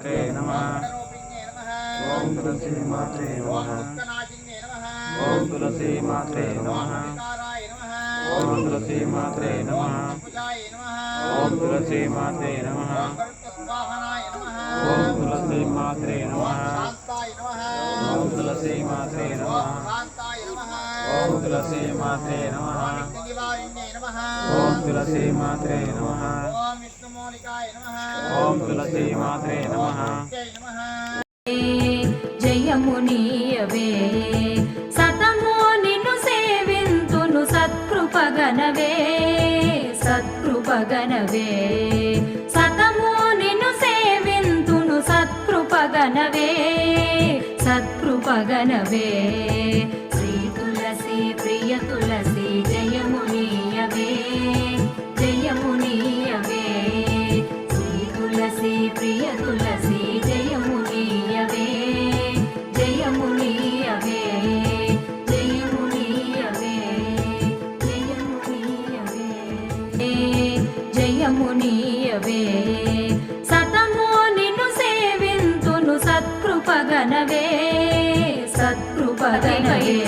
मात्रे नमः। ओम तुलसी मात्रे नमः। ओम तुलसी मात्रे नमः। ओम तुलसी मात्रे नमः। ओम तुलसी मात्रे नमः। ओम तुलसी मात्रे नमः। ओम तुलसी मात्रे नमः। ओम तुलसी मात्रे नमः। ओम तुलसी मात्रे नमः। ओम विष्णुमूलिकाय नमः। ओम तुलसी मात्रे नमः। जयमुनीयवे सतमो निन्नु सेविन्तुनु सत्कृपगणवे सत्कृपगणवे सतमो निन्नु सेविन्तुनु सत्कृपगणवे सत्कृपगणवे श्री तुलसी प्रिय तुलसी जयमुनीयवे जयमुनीयवे श्री तुलसी प्रिय तुलसी जयमुनीयवे जयमुनीयवे जयमुनीयवे जयमुनीयवे जयमुनीयवे सतमो निन्नु सेविन्तुनु सत्कृपगणवे सत्कृपगणवे